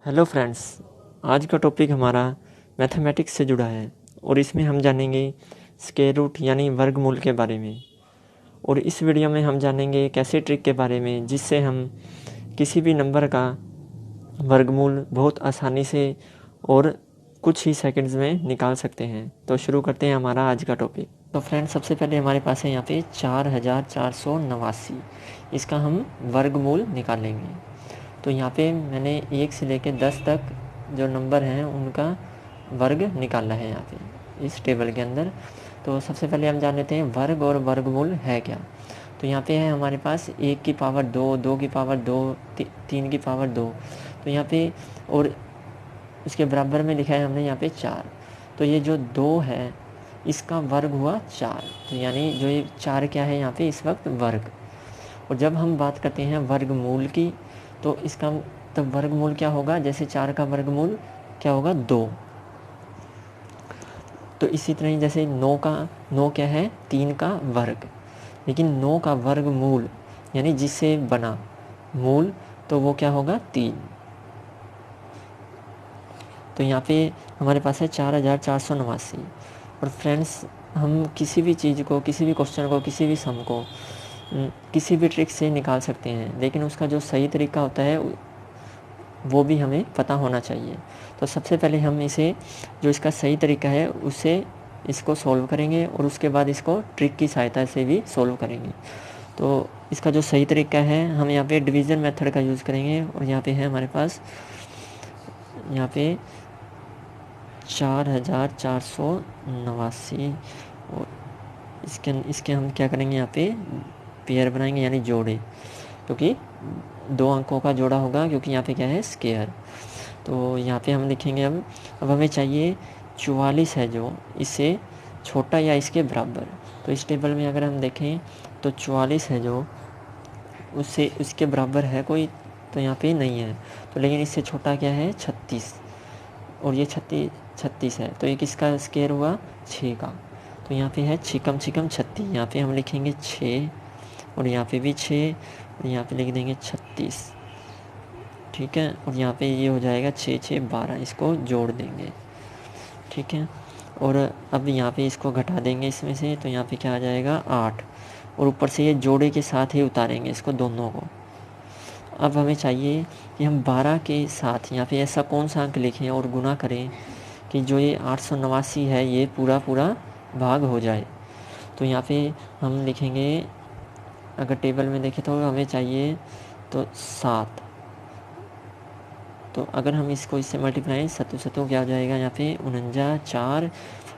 Hello friends, आज का topic हमारा मैथमेटिक्स से जुड़ा है और इसमें हम जानेंगे स्क्वायर रूट यानी वर्गमूल के बारे में। और इस वीडियो में हम जानेंगे एक ऐसे ट्रिक के बारे में जिससे हम किसी भी नंबर का वर्गमूल बहुत आसानी से और कुछ ही सेकंड्स में निकाल सकते हैं। तो शुरू करते हैं हमारा आज का टॉपिक। तो फ्रेंड्स, सबसे पहले हमारे पास है यहाँ पे 4489। इसका हम वर्गमूल निकालेंगे। तो यहाँ पे मैंने 1 से लेकर 10 तक जो नंबर हैं उनका वर्ग निकाला है यहाँ पे इस टेबल के अंदर। तो सबसे पहले हम जान लेते हैं वर्ग और वर्गमूल है क्या। तो यहाँ पे है हमारे पास 1 की पावर 2, 2 की पावर 2, 3 की पावर 2। तो यहाँ पे और उसके बराबर में लिखा है हमने यहाँ पे 4। तो ये जो 2 है इसका वर्ग हुआ 4। तो यानी जो ये 4 क्या है यहाँ पे इस वक्त वर्ग। और जब हम बात करते हैं वर्गमूल की तो इसका तब वर्गमूल क्या होगा, जैसे 4 का वर्गमूल क्या होगा 2। तो इसी तरह जैसे 9 क्या है 3 का वर्ग, लेकिन 9 का वर्गमूल यानी जिससे बना मूल तो वो क्या होगा 3। तो यहाँ पे हमारे पास है 4489। और फ्रेंड्स, हम किसी भी चीज़ को, किसी भी क्वेश्चन को, किसी भी सम को किसी भी ट्रिक से निकाल सकते हैं, लेकिन उसका जो सही तरीका होता है वो भी हमें पता होना चाहिए। तो सबसे पहले हम इसे जो इसका सही तरीका है उससे इसको सॉल्व करेंगे और उसके बाद इसको ट्रिक की सहायता से भी सॉल्व करेंगे। तो इसका जो सही तरीका है हम यहाँ पे डिवीज़न मेथड का यूज़ करेंगे। और यहाँ पे है हमारे पास यहाँ पे 4489 और इसके हम क्या करेंगे, यहाँ पे पेयर बनाएंगे यानी जोड़े, क्योंकि 2 अंकों का जोड़ा होगा, क्योंकि यहाँ पे क्या है स्क्वायर। तो यहाँ पे हम लिखेंगे अब हमें चाहिए 44 है जो इससे छोटा या इसके बराबर। तो इस टेबल में अगर हम देखें तो 44 है जो उससे इसके बराबर है कोई, तो यहाँ पे नहीं है। तो लेकिन इससे छोटा क्या है 36, और ये 36 है। तो ये किसका स्क्वायर हुआ 6 का। तो यहाँ पे है 6 कम 36। यहाँ पे हम लिखेंगे 6 और यहाँ पे भी 6 और यहाँ पे लिख देंगे 36। ठीक है, और यहाँ पे ये हो जाएगा 6 6 12, इसको जोड़ देंगे। ठीक है, और अब यहाँ पे इसको घटा देंगे इसमें से, तो यहाँ पे क्या आ जाएगा 8। और ऊपर से ये जोड़े के साथ ही उतारेंगे इसको दोनों को। अब हमें चाहिए कि हम 12 के साथ यहाँ पे ऐसा कौन सा अंक लिखें और गुना करें कि जो ये 889 है ये पूरा पूरा भाग हो जाए। तो यहाँ पे हम लिखेंगे, अगर टेबल में देखें तो हमें चाहिए तो 7। तो अगर हम इसको इससे मल्टीप्लाई सत्तू सत्तू क्या हो जाएगा यहाँ पे 49, 4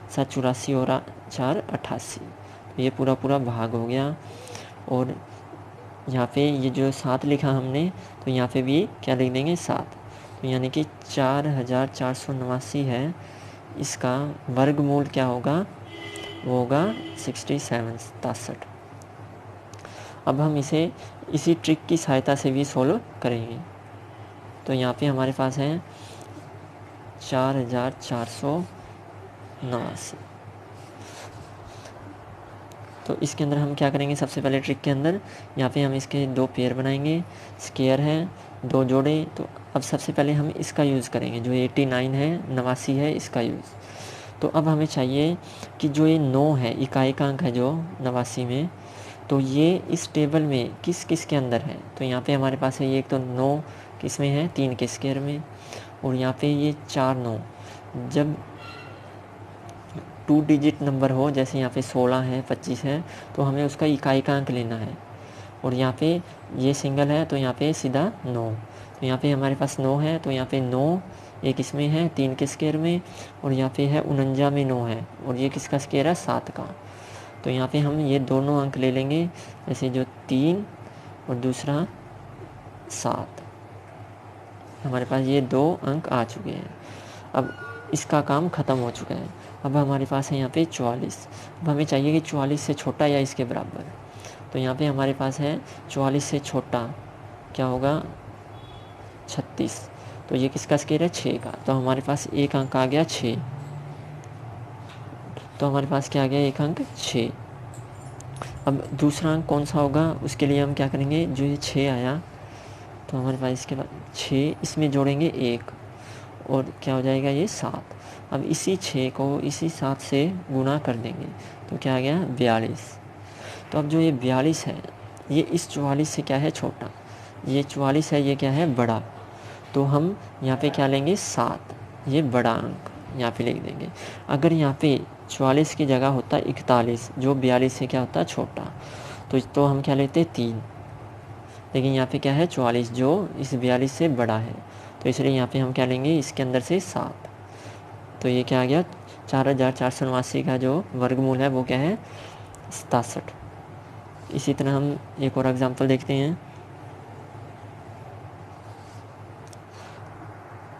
7 84 और 4 88। तो ये पूरा पूरा भाग हो गया। और यहाँ पे ये जो 7 लिखा हमने, तो यहाँ पे भी क्या लिख देंगे 7। तो यानी कि 4489 है, इसका वर्गमूल क्या होगा, वो होगा 67। अब हम इसे इसी ट्रिक की सहायता से भी सोल्व करेंगे। तो यहाँ पे हमारे पास है 4489। तो इसके अंदर हम क्या करेंगे, सबसे पहले ट्रिक के अंदर यहाँ पे हम इसके 2 पेयर बनाएंगे, स्क्वायर है 2 जोड़े। तो अब सबसे पहले हम इसका यूज़ करेंगे, जो 89 है 89 है इसका यूज़। तो अब हमें चाहिए कि जो ये 9 है इकाई का अंक है जो 89 में, तो ये इस टेबल में किस किस के अंदर है। तो यहाँ पे हमारे पास है ये, एक तो 9 किस में है 3 के स्क्वायर में, और यहाँ पे ये 4 9। जब 2 डिजिट नंबर हो, जैसे यहाँ पे 16 है 25 है, तो हमें उसका इकाई का अंक लेना है। और यहाँ पे ये सिंगल है तो यहाँ पे सीधा 9। तो यहाँ पे हमारे पास 9 है, तो यहाँ पे 9 एक इसमें है 3 के स्क्वायर में, और यहाँ पे है 49 में 9 है, और ये किसका स्क्वायर है 7 का। तो यहाँ पे हम ये दोनों अंक ले लेंगे, जैसे जो 3 और दूसरा 7। हमारे पास ये 2 अंक आ चुके हैं। अब इसका काम ख़त्म हो चुका है। अब हमारे पास है यहाँ पे 44। अब हमें चाहिए कि 44 से छोटा या इसके बराबर। तो यहाँ पे हमारे पास है 44 से छोटा क्या होगा 36। तो ये किसका स्क्वायर है 6 का। तो हमारे पास एक अंक आ गया 6। तो हमारे पास क्या आ गया एक अंक 6। अब दूसरा अंक कौन सा होगा, उसके लिए हम क्या करेंगे, जो ये 6 आया तो हमारे पास इसके बाद 6 इसमें जोड़ेंगे 1, और क्या हो जाएगा ये 7। अब इसी 6 को इसी 7 से गुना कर देंगे तो क्या आ गया 42। तो अब जो ये 42 है ये इस 44 से क्या है छोटा, ये 44 है ये क्या है बड़ा, तो हम यहाँ पे क्या लेंगे 7, ये बड़ा अंक यहाँ पे लिख देंगे। अगर यहाँ पे 44 की जगह होता 41 जो 42 से क्या होता छोटा, तो हम क्या लेते 3, लेकिन यहाँ पे क्या है 44 जो इस 42 से बड़ा है, तो इसलिए यहाँ पे हम क्या लेंगे इसके अंदर से 7। तो ये क्या आ गया 4489 का जो वर्गमूल है वो क्या है 67। इसी तरह हम एक और एग्जांपल देखते हैं।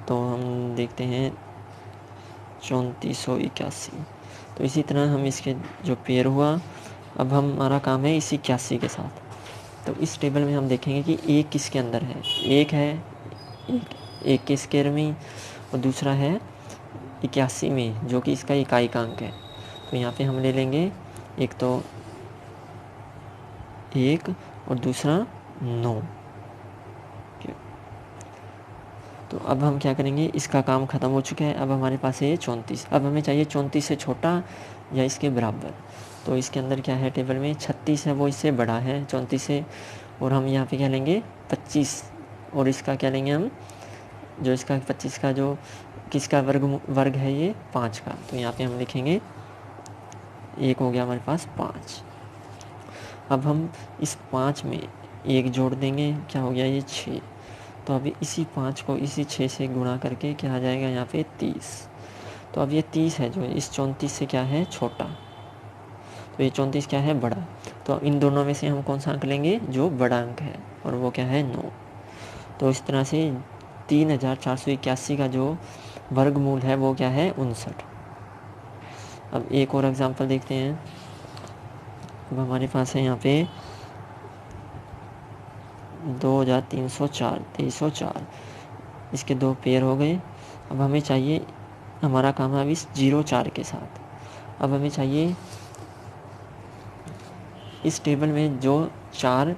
तो हम देखते हैं 3481। तो इसी तरह हम इसके जो पेयर हुआ, अब हमारा काम है इसी 81 के साथ। तो इस टेबल में हम देखेंगे कि एक किसके अंदर है, एक है एक के स्क्वायर में और दूसरा है 81 में जो कि इसका इकाई का अंक है। तो यहाँ पे हम ले लेंगे एक तो 1 और दूसरा 9। तो अब हम क्या करेंगे, इसका काम ख़त्म हो चुका है। अब हमारे पास है 34। अब हमें चाहिए 34 से छोटा या इसके बराबर। तो इसके अंदर क्या है टेबल में 36 है वो इससे बड़ा है 34 से, और हम यहाँ पे क्या लेंगे 25, और इसका क्या लेंगे हम जो इसका 25 का जो किसका वर्ग है ये 5 का। तो यहाँ पे हम लिखेंगे एक हो गया हमारे पास 5। अब हम इस 5 में एक जोड़ देंगे, क्या हो गया ये 6। तो अभी इसी 5 को इसी 6 से गुणा करके क्या आ जाएगा यहाँ पे 30। तो अब ये 30 है जो इस 34 से क्या है छोटा, तो ये 34 क्या है बड़ा। तो इन दोनों में से हम कौन सा अंक लेंगे जो बड़ा अंक है, और वो क्या है 9। तो इस तरह से 3481 का जो वर्गमूल है वो क्या है 59। अब एक और एग्जांपल देखते हैं। अब हमारे पास है यहाँ पे 2304 2304, इसके दो पेयर हो गए। अब हमें चाहिए, हमारा काम है अब इस 04 के साथ। अब हमें चाहिए इस टेबल में जो 4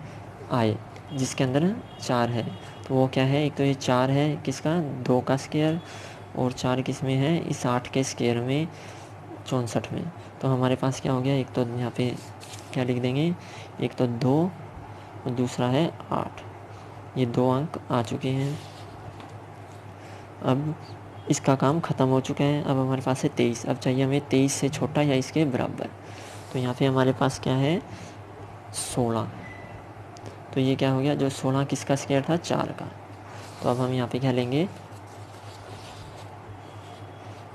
आए जिसके अंदर 4 है, तो वो क्या है, एक तो ये 4 है किसका 2 का स्क्वायर, और 4 किस में है इस 8 के स्क्वायर में 64 में। तो हमारे पास क्या हो गया, एक तो यहाँ पे क्या लिख देंगे, एक तो 2 और दूसरा है 8, ये 2 अंक आ चुके हैं। अब इसका काम ख़त्म हो चुका है। अब हमारे पास है 23। अब चाहिए हमें 23 से छोटा या इसके बराबर। तो यहाँ पे हमारे पास क्या है 16। तो ये क्या हो गया, जो 16 किसका स्क्वायर था 4 का। तो अब हम यहाँ पे क्या लेंगे,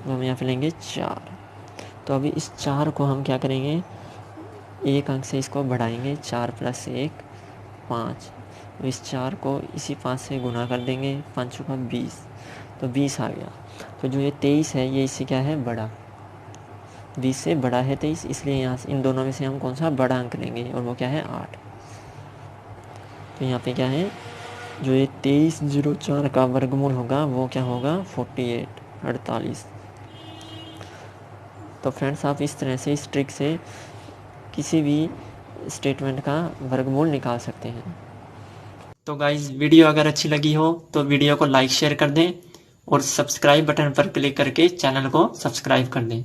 हम यहाँ पे लेंगे 4। तो अभी इस 4 को हम क्या करेंगे, एक अंक से इसको बढ़ाएंगे, 4 + 1 5। तो इस 4 को इसी 5 से गुना कर देंगे, 5 का 20, तो 20 आ गया। तो जो ये 23 है ये इससे क्या है बड़ा, 20 से बड़ा है 23, इसलिए यहाँ से इन दोनों में से हम कौन सा बड़ा अंक लेंगे, और वो क्या है 8। तो यहाँ पे क्या है, जो ये 2304 का वर्गमूल होगा वो क्या होगा 48। तो फ्रेंड्स आप इस तरह से इस ट्रिक से किसी भी स्टेटमेंट का वर्गमूल निकाल सकते हैं। तो गाइज़ वीडियो अगर अच्छी लगी हो तो वीडियो को लाइक शेयर कर दें और सब्सक्राइब बटन पर क्लिक करके चैनल को सब्सक्राइब कर दें।